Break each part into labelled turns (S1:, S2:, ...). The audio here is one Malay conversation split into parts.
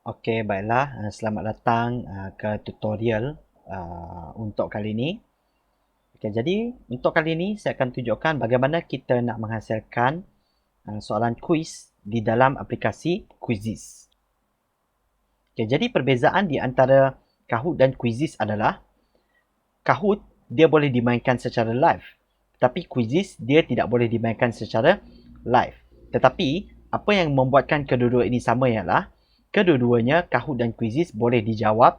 S1: Okey, baiklah. Selamat datang ke tutorial untuk kali ini. Okey, jadi untuk kali ini saya akan tunjukkan bagaimana kita nak menghasilkan soalan kuis di dalam aplikasi Quizizz. Okey, jadi perbezaan di antara Kahoot dan Quizizz adalah Kahoot dia boleh dimainkan secara live, tetapi Quizizz dia tidak boleh dimainkan secara live. Tetapi apa yang membuatkan kedua-dua ini sama ialah kedua-duanya Kahoot dan Quizizz boleh dijawab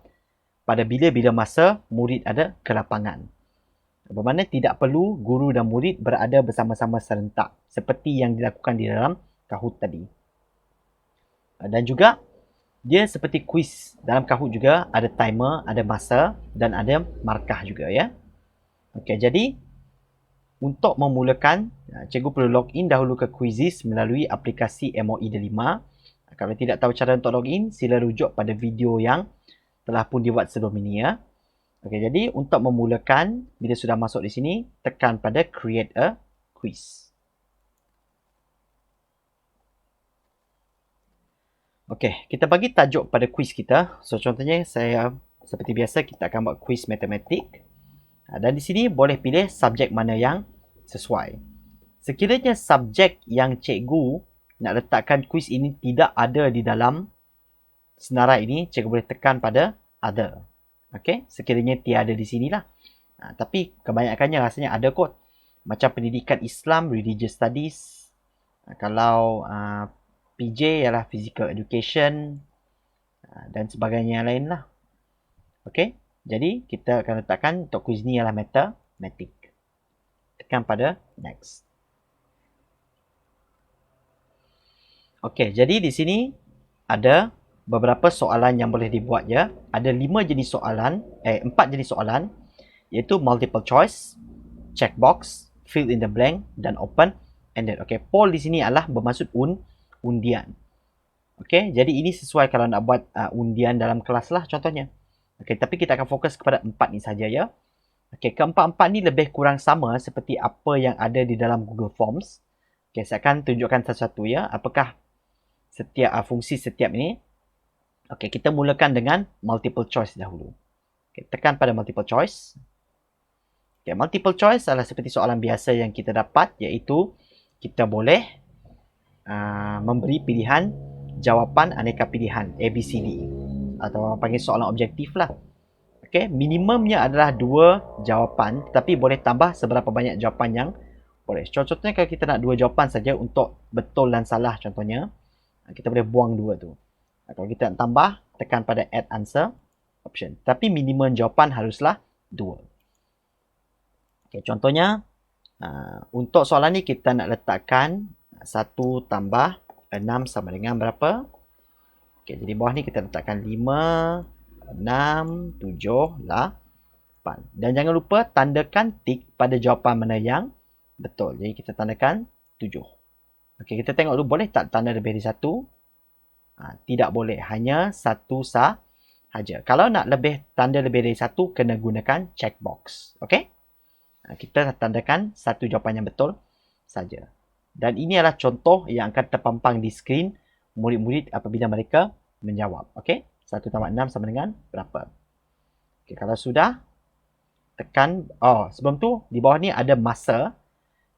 S1: pada bila-bila masa murid ada ke lapangan. Bermakna tidak perlu guru dan murid berada bersama-sama serentak seperti yang dilakukan di dalam Kahoot tadi. Dan juga dia seperti kuis. Dalam Kahoot juga ada timer, ada masa dan ada markah juga ya. Okey, jadi untuk memulakan, cikgu perlu login dahulu ke Quizizz melalui aplikasi MOE Delima. Kalau tidak tahu cara untuk login, sila rujuk pada video yang telah pun dibuat sebelum ini ya. Okey, jadi untuk memulakan, bila sudah masuk di sini, tekan pada create a quiz. Okey, kita bagi tajuk pada quiz kita. So contohnya saya seperti biasa kita akan buat quiz matematik. Dan di sini boleh pilih subjek mana yang sesuai. Sekiranya subjek yang cikgu nak letakkan quiz ini tidak ada di dalam senarai ini, cikgu boleh tekan pada other. Okey, sekiranya tiada di sinilah. Tapi kebanyakannya rasanya ada kot. Macam pendidikan Islam, religious studies. Kalau PJ ialah physical education dan sebagainya yang lain lah. Okey, jadi kita akan letakkan untuk quiz ni ialah matematik. Tekan pada next. Okey, jadi di sini ada beberapa soalan yang boleh dibuat ya. Ada 4 jenis soalan iaitu multiple choice, checkbox, fill in the blank dan open ended. Okey, poll di sini adalah bermaksud undian. Okey, jadi ini sesuai kalau nak buat undian dalam kelas lah contohnya. Okey, tapi kita akan fokus kepada 4 ni saja ya. Okey, keempat-empat ni lebih kurang sama seperti apa yang ada di dalam Google Forms. Okey, saya akan tunjukkan satu-satu ya. Apakah setiap fungsi setiap ini. Okey, kita mulakan dengan multiple choice dahulu. Okey, tekan pada multiple choice. Okey, multiple choice adalah seperti soalan biasa yang kita dapat iaitu kita boleh memberi pilihan jawapan aneka pilihan ABCD atau orang panggil soalan objektif lah. Okey, minimumnya adalah 2 jawapan tetapi boleh tambah seberapa banyak jawapan yang boleh. Contohnya kalau kita nak 2 jawapan saja untuk betul dan salah contohnya, kita boleh buang 2 tu. Kalau kita nak tambah, tekan pada add answer option. Tapi minimum jawapan haruslah 2. Okay, contohnya, untuk soalan ni kita nak letakkan 1 tambah 6 sama dengan berapa? Okay, jadi bawah ni kita letakkan 5, 6, 7, 8. Dan jangan lupa tandakan tik pada jawapan mana yang betul. Jadi kita tandakan 7. Okay, kita tengok dulu boleh tak tanda lebih dari 1? Tidak boleh, hanya 1 sahaja. Kalau nak tanda lebih dari 1, kena gunakan checkbox. Okey? Kita tandakan 1 jawapan yang betul saja. Dan ini adalah contoh yang akan terpampang di skrin murid-murid apabila mereka menjawab. Okey? 1 tambah 6 sama dengan berapa? Okey, kalau sudah, tekan. Sebelum tu, di bawah ni ada masa.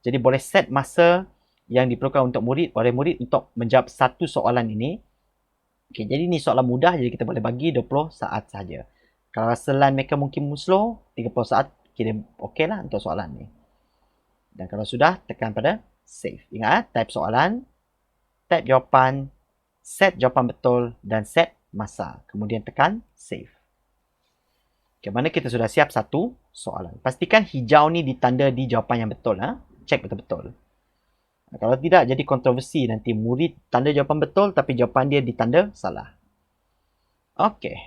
S1: Jadi boleh set masa yang diperlukan untuk oleh murid untuk menjawab satu soalan ini. Okay, jadi ni soalan mudah, jadi kita boleh bagi 20 saat saja. Kalau rasa line mereka mungkin slow, 30 saat kira okey lah untuk soalan ni. Dan kalau sudah, tekan pada save. Ingat, type soalan, type jawapan, set jawapan betul dan set masa. Kemudian tekan save. Okay, mana kita sudah siap satu soalan. Pastikan hijau ni ditanda di jawapan yang betul. Check betul-betul. Kalau tidak, jadi kontroversi. Nanti murid tanda jawapan betul, tapi jawapan dia ditanda salah. Okey.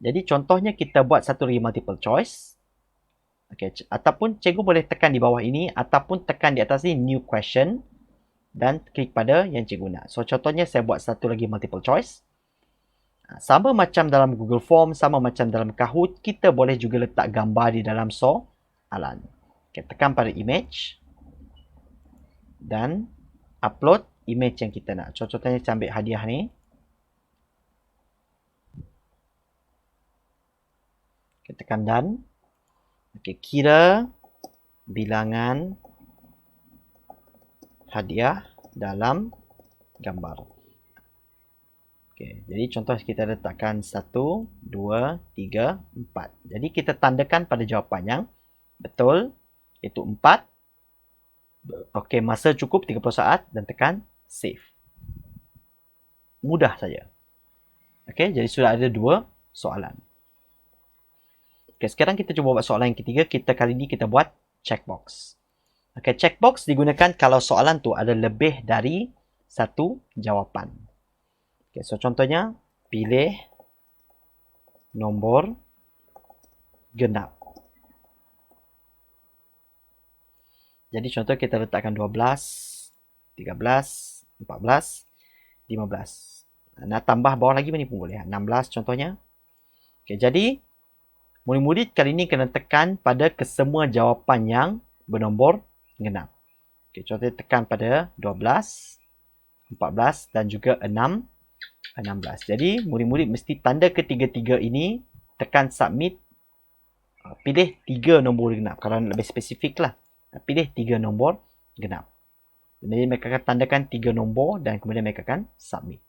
S1: Jadi contohnya kita buat satu lagi multiple choice. Okey, ataupun cikgu boleh tekan di bawah ini, ataupun tekan di atas ni new question. Dan klik pada yang cikgu nak. So contohnya saya buat satu lagi multiple choice. Sama macam dalam Google Form, sama macam dalam Kahoot, kita boleh juga letak gambar di dalam soalan. Okay, tekan pada image. Dan upload image yang kita nak. Contohnya saya ambil hadiah ni. Kita tekan done. Okey, kira bilangan hadiah dalam gambar. Okey, jadi contoh kita letakkan 1, 2, 3, 4. Jadi kita tandakan pada jawapan yang betul, iaitu 4. Okey, masa cukup 30 saat dan tekan save. Mudah saja. Okey, jadi sudah ada 2 soalan. Okey, sekarang kita cuba buat soalan yang ketiga. Kali ini kita buat checkbox. Okey, checkbox digunakan kalau soalan tu ada lebih dari satu jawapan. Okay, so contohnya, pilih nombor genap. Jadi contoh kita letakkan 12, 13, 14, 15. Nak tambah bawah lagi mana pun boleh. 16 contohnya. Okay, jadi murid-murid kali ini kena tekan pada kesemua jawapan yang bernombor genap. Okay, contohnya tekan pada 12, 14 dan juga 16. Jadi murid-murid mesti tanda ketiga-tiga ini, tekan submit, pilih 3 nombor genap. Kalau lebih spesifik lah, pilih 3 nombor genap. Jadi mereka akan tandakan 3 nombor dan kemudian mereka akan submit.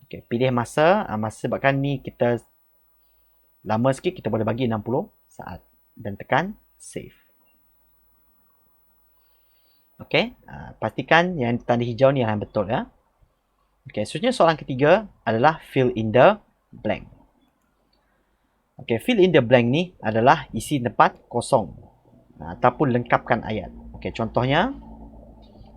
S1: Okay, pilih masa. Masa sebabkan ni kita lama sikit, kita boleh bagi 60 saat dan tekan save. Okay, pastikan yang tanda hijau ni yang betul ya. Okay, seterusnya soalan ketiga adalah fill in the blank. Okay, fill in the blank ni adalah isi tempat kosong ataupun lengkapkan ayat. Okay, contohnya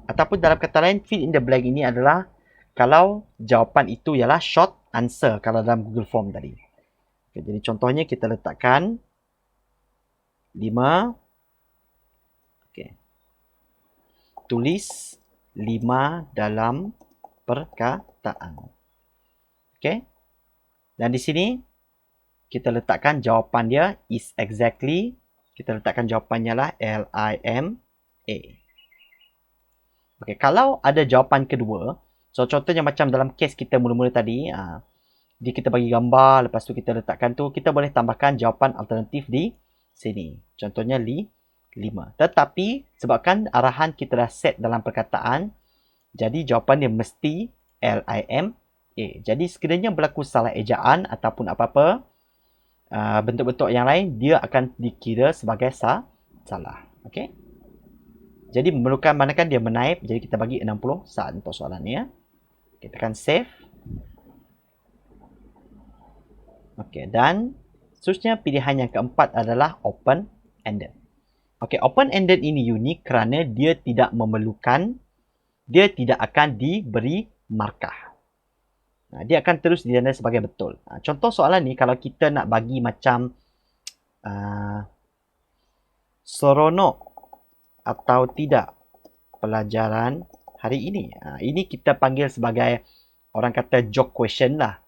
S1: ataupun dalam kata lain, fill in the blank ini adalah kalau jawapan itu ialah short answer kalau dalam Google Form tadi. Okay, jadi contohnya kita letakkan 5. Okay. Tulis 5 dalam perkataan. Okey. Dan di sini kita letakkan jawapan dia is exactly. Kita letakkan jawapannya lah LIMA. Okey, kalau ada jawapan kedua, so contohnya macam dalam kes kita mula-mula tadi, dia kita bagi gambar, lepas tu kita letakkan tu, kita boleh tambahkan jawapan alternatif di sini. Contohnya 5. Tetapi sebabkan arahan kita dah set dalam perkataan, jadi jawapan dia mesti LIMA. Jadi sekiranya berlaku salah ejaan ataupun apa-apa bentuk-bentuk yang lain, dia akan dikira sebagai salah. Okey. Jadi memerlukan manakah dia menaip, jadi kita bagi 60 saat untuk soalan ni ya. Kita tekan save. Okey, dan seterusnya pilihan yang keempat adalah open ended. Okey, open ended ini unik kerana dia tidak memerlukan, dia tidak akan diberi markah. Dia akan terus ditanda sebagai betul. Contoh soalan ni kalau kita nak bagi macam seronok atau tidak pelajaran hari ini. Ini kita panggil sebagai, orang kata, joke question lah.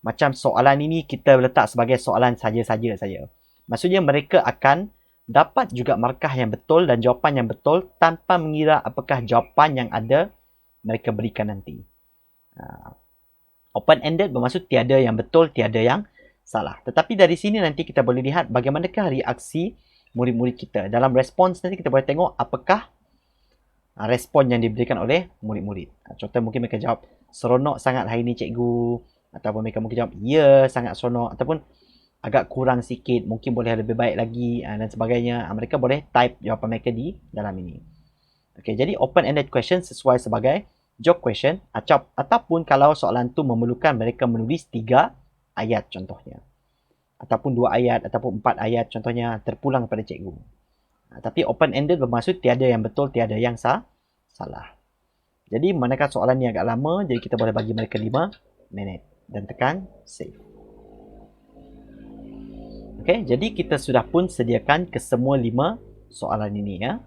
S1: Macam soalan ini kita letak sebagai soalan saja-saja saja. Maksudnya mereka akan dapat juga markah yang betul dan jawapan yang betul tanpa mengira apakah jawapan yang ada mereka berikan nanti. Open-ended bermaksud tiada yang betul, tiada yang salah. Tetapi dari sini nanti kita boleh lihat bagaimanakah reaksi murid-murid kita. Dalam respons nanti kita boleh tengok apakah respon yang diberikan oleh murid-murid. Contoh mungkin mereka jawab, seronok sangat hari ini cikgu. Ataupun mereka mungkin jawab, ya sangat seronok. Ataupun agak kurang sikit, mungkin boleh lebih baik lagi dan sebagainya. Mereka boleh type jawapan mereka di dalam ini. Okay, jadi open-ended question sesuai sebagai joke question, ataupun kalau soalan tu memerlukan mereka menulis 3 ayat contohnya. Ataupun 2 ayat, ataupun 4 ayat contohnya, terpulang kepada cikgu. Tapi open-ended bermaksud tiada yang betul, tiada yang salah. Jadi manakah soalan ni agak lama, jadi kita boleh bagi mereka 5 minit. Dan tekan save. Okay, jadi kita sudah pun sediakan kesemua 5 soalan ini ya.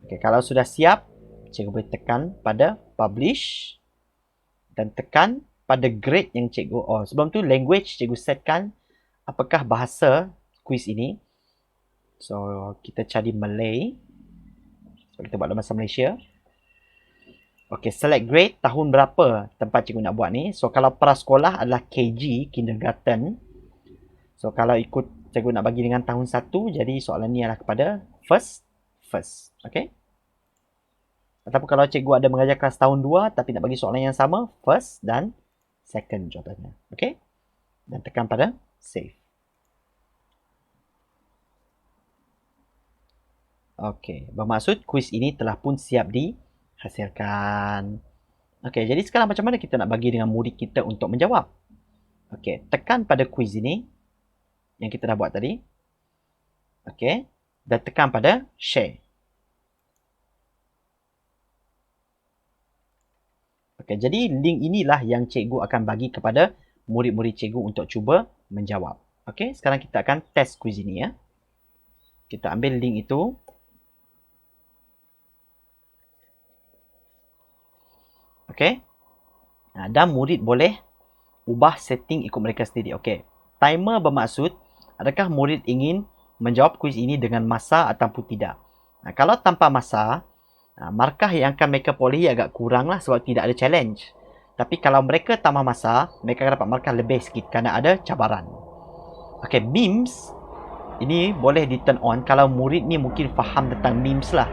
S1: Okay, kalau sudah siap, cikgu boleh tekan pada publish dan tekan pada grade yang cikgu, sebelum tu language cikgu setkan apakah bahasa kuis ini. So kita cari Malay. So kita buat dalam bahasa Malaysia. Okay, select grade, tahun berapa tempat cikgu nak buat ni. So kalau prasekolah adalah KG, kindergarten. So kalau ikut cikgu nak bagi dengan tahun 1, jadi soalan ni adalah kepada first. Okey. Ataupun kalau cikgu ada mengajar kelas tahun 2 tapi nak bagi soalan yang sama, first dan second contohnya. Okey. Dan tekan pada save. Okey, bermaksud kuis ini telah pun siap dihasilkan. Okey, jadi sekarang macam mana kita nak bagi dengan murid kita untuk menjawab? Okey, tekan pada kuis ini yang kita dah buat tadi. Okey, dan tekan pada share. Okey, jadi link inilah yang cikgu akan bagi kepada murid-murid cikgu untuk cuba menjawab. Okey, sekarang kita akan test kuis ini ya. Kita ambil link itu. Okey. Dan murid boleh ubah setting ikut mereka sendiri. Okey. Timer bermaksud adakah murid ingin menjawab kuis ini dengan masa ataupun tidak. Kalau tanpa masa, markah yang akan mereka perolehi agak kurang lah sebab tidak ada challenge. Tapi kalau mereka tambah masa, mereka akan dapat markah lebih sikit kerana ada cabaran. Okey, memes ini boleh di turn on kalau murid ni mungkin faham tentang memes lah.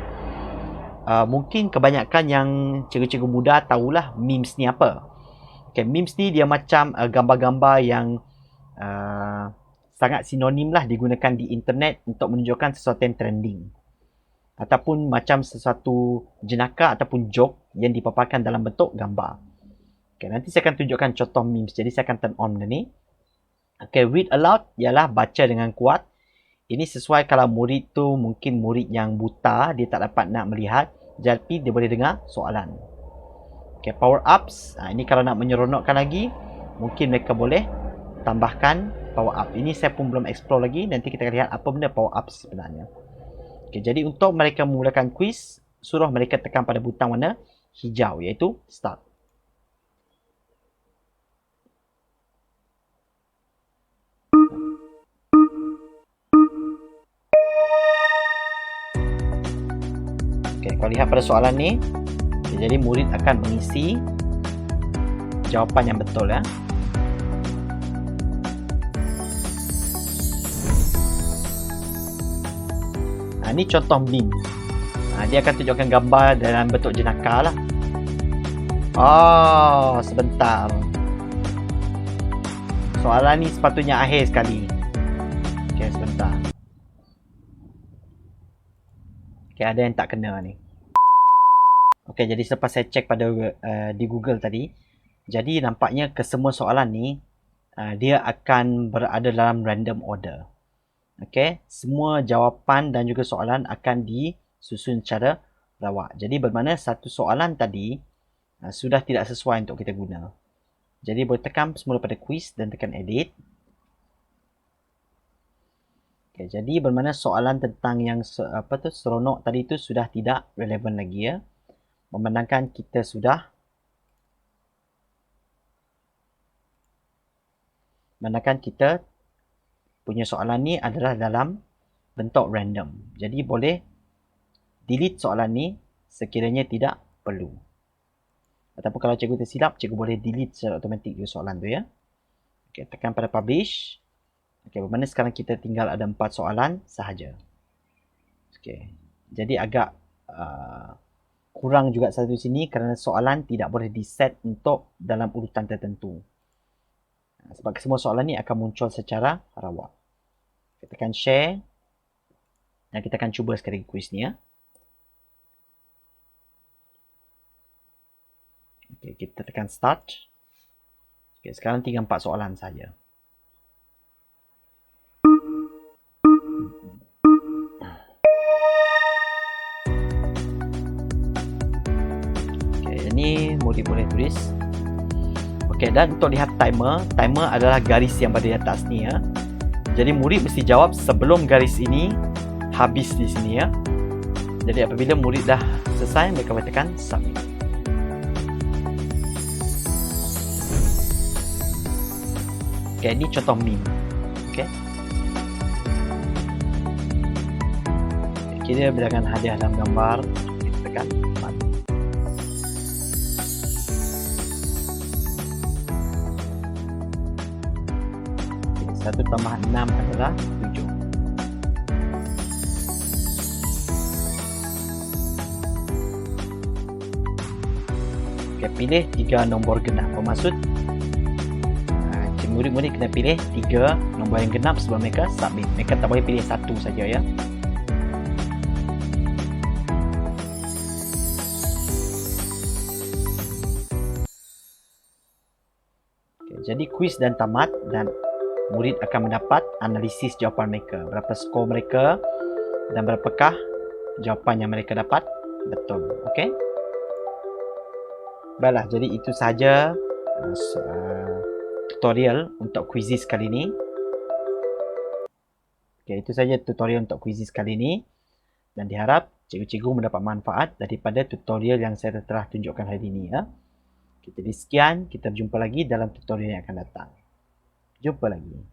S1: Mungkin kebanyakan yang cikgu-cikgu muda tahulah memes ni apa. Okay, memes ni dia macam gambar-gambar yang sangat sinonim lah digunakan di internet untuk menunjukkan sesuatu yang trending. Ataupun macam sesuatu jenaka ataupun joke yang dipaparkan dalam bentuk gambar. Okay, nanti saya akan tunjukkan contoh memes. Jadi saya akan turn on ni. Okay, read aloud ialah baca dengan kuat. Ini sesuai kalau murid tu mungkin murid yang buta, dia tak dapat nak melihat, jadi dia boleh dengar soalan. Okay, power ups. Ini kalau nak menyeronokkan lagi, mungkin mereka boleh tambahkan power up. Ini saya pun belum explore lagi, nanti kita akan lihat apa benda power ups sebenarnya. Okay, jadi untuk mereka memulakan kuis, suruh mereka tekan pada butang warna hijau, iaitu start. Okay, kalau lihat pada soalan ni, jadi murid akan mengisi jawapan yang betul ya. Ini contoh meme. Dia akan tunjukkan gambar dalam bentuk jenaka lah. Oh, sebentar. Soalan ni sepatutnya akhir sekali. Okay, sebentar. Okay, ada yang tak kena ni. Okay, jadi selepas saya cek pada di Google tadi, jadi nampaknya kesemua soalan ni dia akan berada dalam random order. Okay, semua jawapan dan juga soalan akan disusun secara rawak. Jadi bermakna satu soalan tadi sudah tidak sesuai untuk kita guna. Jadi boleh tekan semula pada quiz dan tekan edit. Okay, jadi bermakna soalan tentang yang seronok tadi itu sudah tidak relevan lagi ya. Memandangkan kita sudah punya soalan ni adalah dalam bentuk random. Jadi boleh delete soalan ni sekiranya tidak perlu. Ataupun kalau cikgu tersilap, cikgu boleh delete secara automatik juga soalan tu ya. Okay, tekan pada publish. Okay, bermakna sekarang kita tinggal ada 4 soalan sahaja. Okay, jadi agak kurang juga satu sini kerana soalan tidak boleh diset untuk dalam urutan tertentu. Sebab semua soalan ni akan muncul secara rawak. Kita tekan share. Dan kita akan cuba sekali kuis ni ya. Okay, kita tekan start. Okay, sekarang tinggal 4 soalan saja. Okay, ini murid boleh tulis. Okay, dan untuk lihat timer adalah garis yang berada di atas ni ya. Jadi murid mesti jawab sebelum garis ini habis di sini ya. Jadi apabila murid dah selesai, mereka boleh tekan submit. Okay, ini contoh meme. Okay. Kira berdasarkan hadiah dalam gambar, kita tekan start. 1 tambah 6 adalah 7. Okay, pilih 3 nombor genap. Bermaksud murid-murid kena pilih 3 nombor yang genap sebelum mereka submit. Mereka tak boleh pilih satu saja ya. Okay, jadi kuis dan tamat dan murid akan mendapat analisis jawapan mereka. Berapa skor mereka dan berapakah jawapan yang mereka dapat betul. Okey. Baiklah, jadi itu sahaja tutorial untuk kuisis kali ini. Okey, itu saja tutorial untuk kuisis kali ini. Dan diharap cikgu-cikgu mendapat manfaat daripada tutorial yang saya telah tunjukkan hari ini ya. Jadi sekian, kita berjumpa lagi dalam tutorial yang akan datang. Jumpa lagi.